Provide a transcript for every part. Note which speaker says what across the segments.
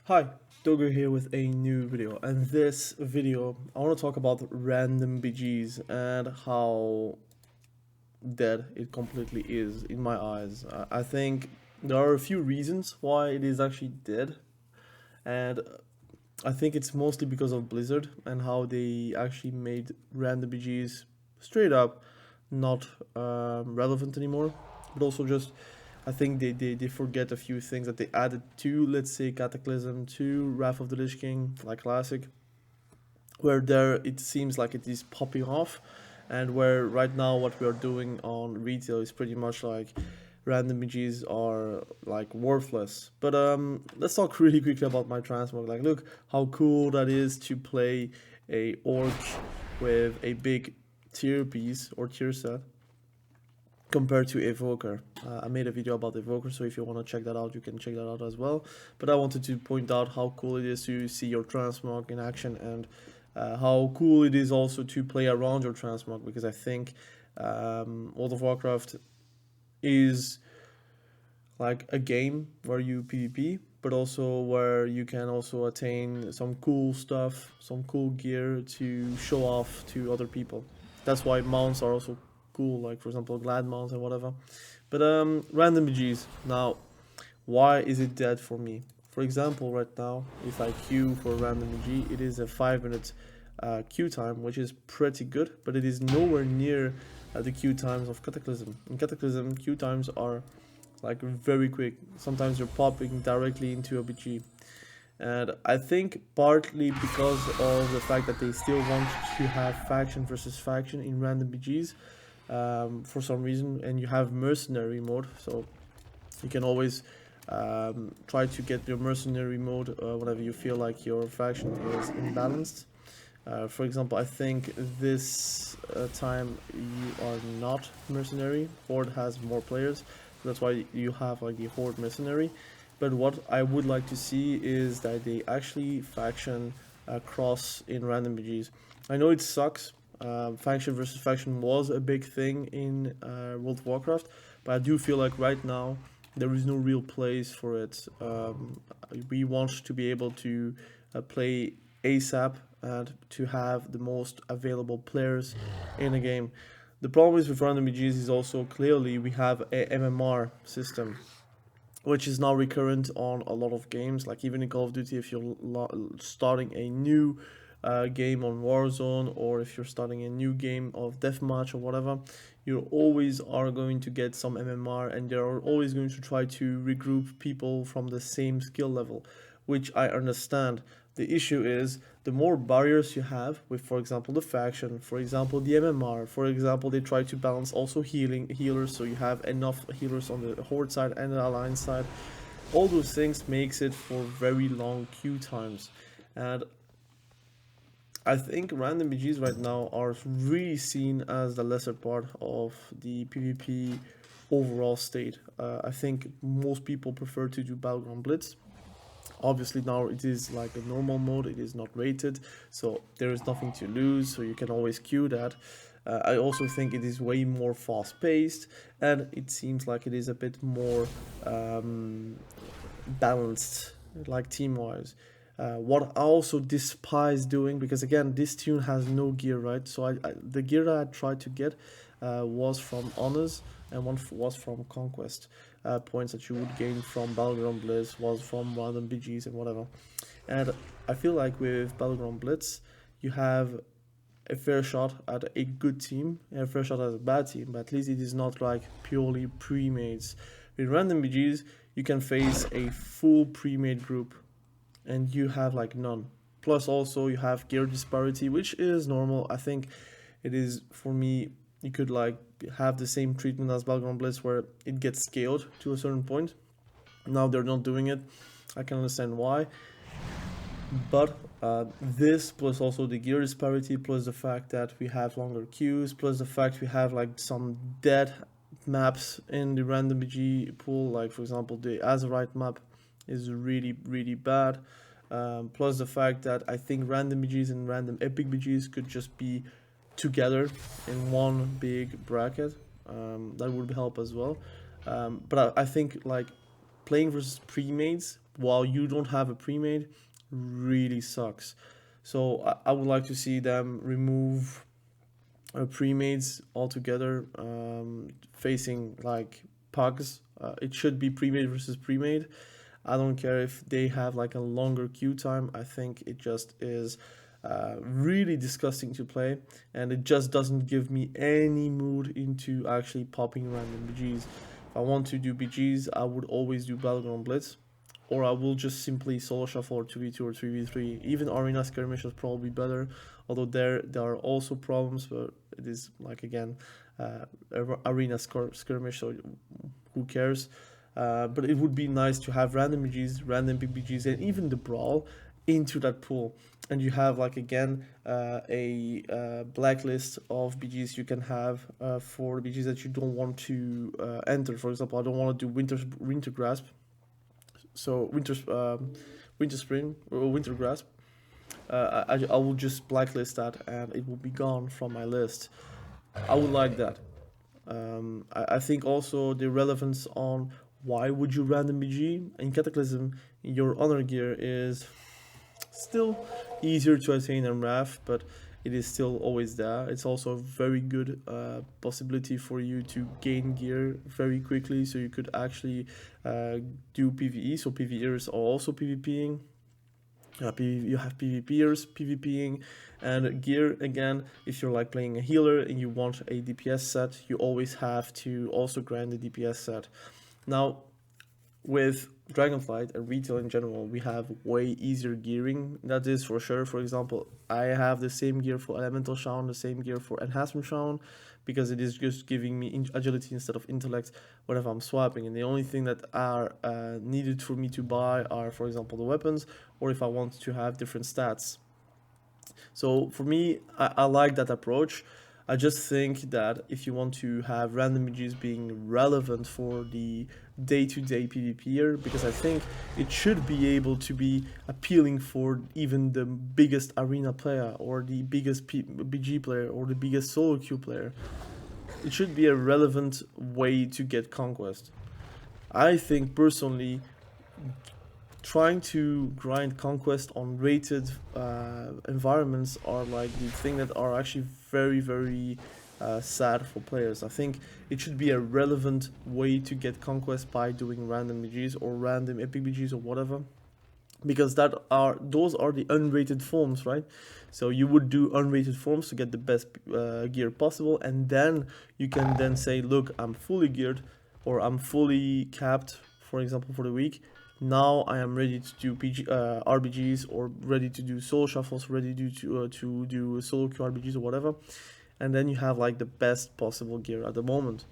Speaker 1: Hi, Dogo here with a new video, and this video I want to talk about random BGs and how dead it completely is in my eyes. I think there are a few reasons why it is actually dead, and I think it's mostly because of Blizzard and how they actually made random BGs straight up not relevant anymore, but also just I think they forget a few things that they added to, let's say, Cataclysm, to Wrath of the Lich King, like Classic, where there it seems like it is popping off, and where right now what we are doing on retail is pretty much like random BGs are like worthless. But let's talk really quickly about my transmog. Like, look how cool that is to play a orc with a big tier piece or tier set compared to Evoker. I made a video about Evoker, so if you want to check that out, you can check that out as well. But I wanted to point out how cool it is to see your transmog in action, and how cool it is also to play around your transmog, because I think World of Warcraft is like a game where you PvP, but also where you can also attain some cool stuff, some cool gear to show off to other people. That's why mounts are also cool, like for example glad mounts and whatever. But random BGs. Now, why is it dead for me? For example, right now, if I queue for a random BG, it is a 5 minute queue time, which is pretty good, but it is nowhere near the queue times of Cataclysm. In Cataclysm, queue times are like very quick. Sometimes you're popping directly into a BG. And I think partly because of the fact that they still want to have faction versus faction in random BGs, for some reason, and you have mercenary mode, so you can always try to get your mercenary mode whenever you feel like your faction is imbalanced. For example, I think this time you are not mercenary. Horde has more players, so that's why you have like the Horde mercenary. But what I would like to see is that they actually faction cross in random BGs. I know it sucks. Faction versus faction was a big thing in World of Warcraft, but I do feel like right now there is no real place for it. We want to be able to play ASAP and to have the most available players in a game. The problem is with random BGs is also clearly we have a MMR system, which is now recurrent on a lot of games. Like even in Call of Duty, if you're starting a new game on Warzone, or if you're starting a new game of deathmatch or whatever, you always are going to get some MMR, and they're always going to try to regroup people from the same skill level, which I understand. The issue is the more barriers you have with, for example, the faction, for example, the MMR, for example, they try to balance also healers, so you have enough healers on the Horde side and the Alliance side. All those things makes it for very long queue times, and I think random BGs right now are really seen as the lesser part of the PvP overall state. I think most people prefer to do Battleground Blitz. Obviously now it is like a normal mode, it is not rated, so there is nothing to lose, so you can always queue that. I also think it is way more fast paced, and it seems like it is a bit more balanced, like team wise. What I also despise doing, because again this tune has no gear, right? So the gear that I tried to get was from honors, and one was from conquest. Points that you would gain from Battleground Blitz was from random BGs and whatever. And I feel like with Battleground Blitz you have a fair shot at a good team and a fair shot at a bad team, but at least it is not like purely pre-mates. With random BGs you can face a full pre-made group and you have like none. Plus also you have gear disparity, which is normal. I think it is, for me, you could like have the same treatment as Battleground Blitz where it gets scaled to a certain point. Now they're not doing it. I can understand why. But this plus also the gear disparity, plus the fact that we have longer queues, plus the fact we have like some dead maps in the random BG pool, like for example the Azerite map is really bad. Plus the fact that I think random BGs and random epic BGs could just be together in one big bracket. That would help as well. But I think like playing versus pre-mates while you don't have a pre-made really sucks. So I would like to see them remove pre-mades altogether, facing like pugs. It should be pre-made versus pre-made. I don't care if they have like a longer queue time. I think it just is really disgusting to play, and it just doesn't give me any mood into actually popping random BGs. If I want to do BGs, I would always do Battleground Blitz, or I will just simply solo shuffle or 2v2 or 3v3. Even arena skirmish is probably better, although there are also problems, but it is like, again, arena skirmish, so who cares. But it would be nice to have random BGs, random big BGs, and even the brawl into that pool. And you have, like, again, a blacklist of BGs you can have for BGs that you don't want to enter. For example, I don't want to do winter grasp, so winter spring or winter grasp. I will just blacklist that and it will be gone from my list. I would like that. I think also the relevance on why would you random BG in Cataclysm. Your honor gear is still easier to attain than Wrath, but it is still always there. It's also a very good possibility for you to gain gear very quickly, so you could actually do PvE. So PvEers are also PvPing. You have PvPers PvPing, and gear, again, if you're like playing a healer and you want a DPS set, you always have to also grind the DPS set. Now, with Dragonflight and retail in general, we have way easier gearing, that is for sure. For example, I have the same gear for Elemental Shaman, the same gear for Enhancement Shaman, because it is just giving me agility instead of intellect whenever I'm swapping. And the only thing that are needed for me to buy are, for example, the weapons, or if I want to have different stats. So for me, I like that approach. I just think that if you want to have random BGs being relevant for the day-to-day PvPer, because I think it should be able to be appealing for even the biggest arena player or the biggest BG player or the biggest solo queue player. It should be a relevant way to get conquest. I think personally, trying to grind conquest on rated environments are like the thing that are actually very, very sad for players. I think it should be a relevant way to get conquest by doing random BGs or random epic BGs or whatever, because those are the unrated forms, right? So you would do unrated forms to get the best gear possible, and then you can then say, look, I'm fully geared or I'm fully capped, for example, for the week. Now I am ready to do RBGs, or ready to do solo shuffles, ready to do solo queue RBGs or whatever. And then you have like the best possible gear at the moment.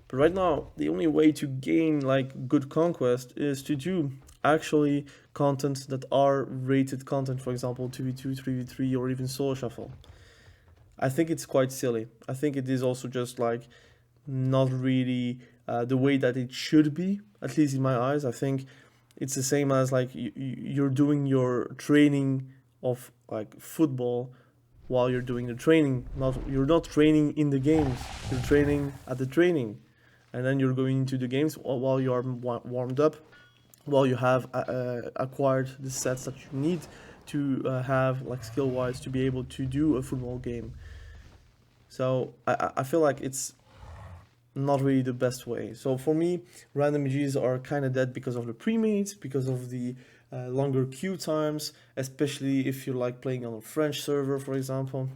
Speaker 1: But right now, the only way to gain like good conquest is to do actually content that are rated content, for example, 2v2, 3v3, or even solo shuffle. I think it's quite silly. I think it is also just like not really the way that it should be, at least in my eyes. I think it's the same as like you're doing your training of like football while you're doing the training. You're not training in the games. You're training at the training, and then you're going into the games while you are warmed up, while you have acquired the sets that you need to have like skill-wise to be able to do a football game. So I feel like it's not really the best way. So for me, random BGs are kind of dead because of the pre-mates, because of the longer queue times, especially if you're like playing on a French server, for example.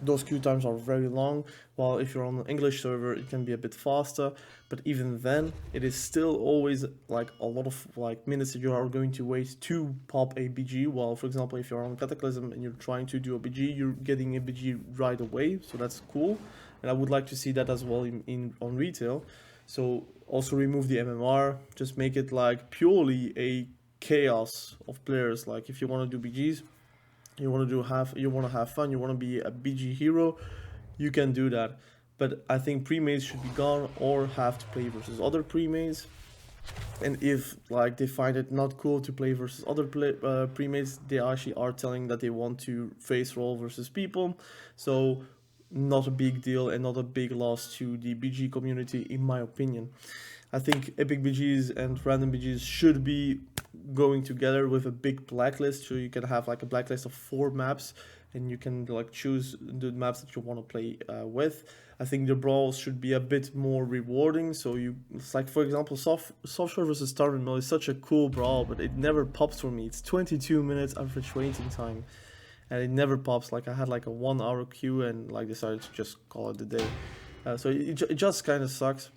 Speaker 1: Those queue times are very long, while if you're on an English server, it can be a bit faster. But even then, it is still always like a lot of like minutes that you are going to wait to pop a BG. While, for example, if you're on Cataclysm and you're trying to do a BG, you're getting a BG right away, so that's cool. And I would like to see that as well on retail. So also remove the MMR, just make it like purely a chaos of players. Like if you want to do BGs, you want to have fun, you want to be a BG hero, you can do that. But I think pre-mates should be gone, or have to play versus other pre-mates. And if like they find it not cool to play versus other pre-mates, they actually are telling that they want to face roll versus people. So not a big deal and not a big loss to the BG community, in my opinion. I think epic BGs and random BGs should be going together with a big blacklist, so you can have like a blacklist of 4 maps, and you can like choose the maps that you want to play with. I think the brawls should be a bit more rewarding. So it's like, for example, Softshore versus Star Mill is such a cool brawl, but it never pops for me. It's 22 minutes average waiting time, and it never pops. Like I had like a 1 hour queue and like decided to just call it the day. So it just kind of sucks.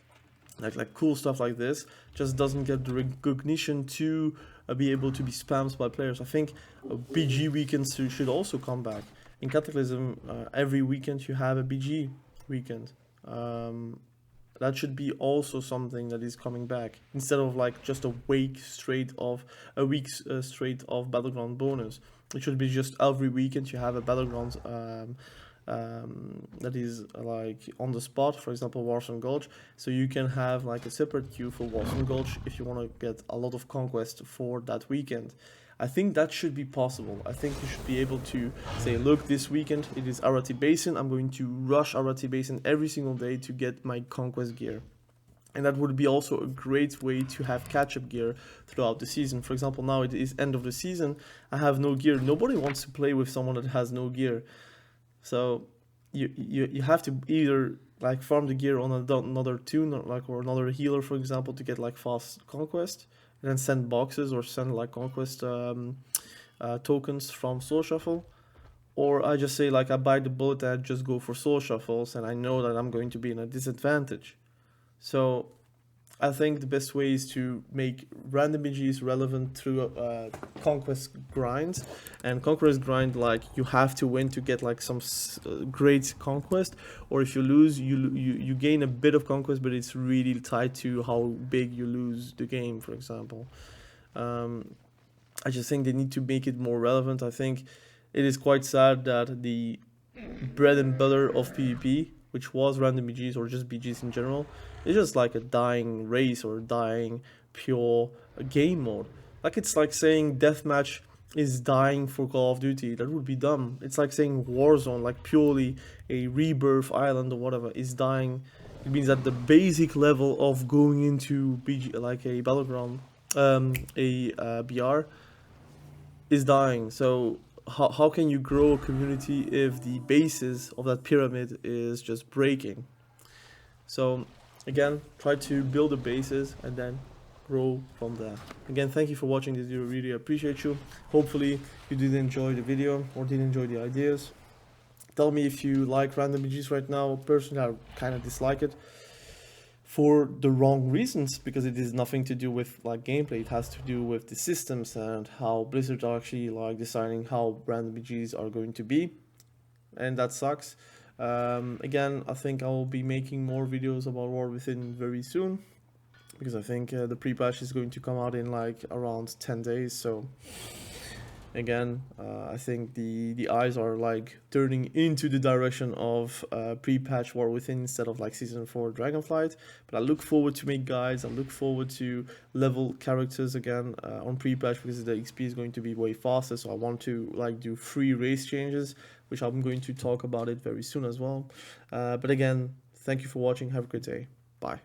Speaker 1: Like cool stuff like this just doesn't get the recognition to be able to be spammed by players. I think BG weekends should also come back. In Cataclysm, every weekend you have a BG weekend. That should be also something that is coming back, instead of like just a week straight of Battleground bonus. It should be just every weekend you have a Battleground that is like on the spot. For example, Warsong Gulch, so you can have like a separate queue for Warsong Gulch if you want to get a lot of conquest for that weekend. I think that should be possible. I think you should be able to say, look, this weekend it is Arati Basin, I'm going to rush Arati Basin every single day to get my conquest gear. And that would be also a great way to have catch-up gear throughout the season. For example, now it is end of the season, I have no gear. Nobody wants to play with someone that has no gear. So you have to either like farm the gear on another tune, or another healer, for example, to get like fast conquest, and then send boxes or send like conquest tokens from Soul Shuffle. Or I just say like I buy the bullet and I just go for Soul Shuffles, and I know that I'm going to be in a disadvantage. So I think the best way is to make random BGs relevant through conquest grind. And conquest grind, like you have to win to get like some great conquest, or if you lose, you gain a bit of conquest, but it's really tied to how big you lose the game, for example. I just think they need to make it more relevant. I think it is quite sad that the bread and butter of PvP, which was random BGs or just BGs in general, it's just like a dying race or dying pure game mode. Like it's like saying deathmatch is dying for Call of Duty. That would be dumb. It's like saying Warzone, like purely a rebirth island or whatever, is dying. It means that the basic level of going into BG, like a battleground, BR, is dying. So how can you grow a community if the basis of that pyramid is just breaking? So again, try to build a basis and then grow from there. Again, thank you for watching this video. Really appreciate you. Hopefully you did enjoy the video or did enjoy the ideas. Tell me if you like random BGs right now. Personally, I kind of dislike it for the wrong reasons, because it is nothing to do with like gameplay. It has to do with the systems and how Blizzard are actually like deciding how random BGs are going to be, and that sucks. Again, I think I will be making more videos about War Within very soon, because I think the pre-patch is going to come out in like around 10 days. So again, I think the eyes are like turning into the direction of pre-patch War Within instead of like Season 4 Dragonflight. But I look forward to make guides. I look forward to level characters again on pre-patch, because the XP is going to be way faster. So I want to like do 3 race changes, which I'm going to talk about it very soon as well. But again, thank you for watching. Have a good day. Bye.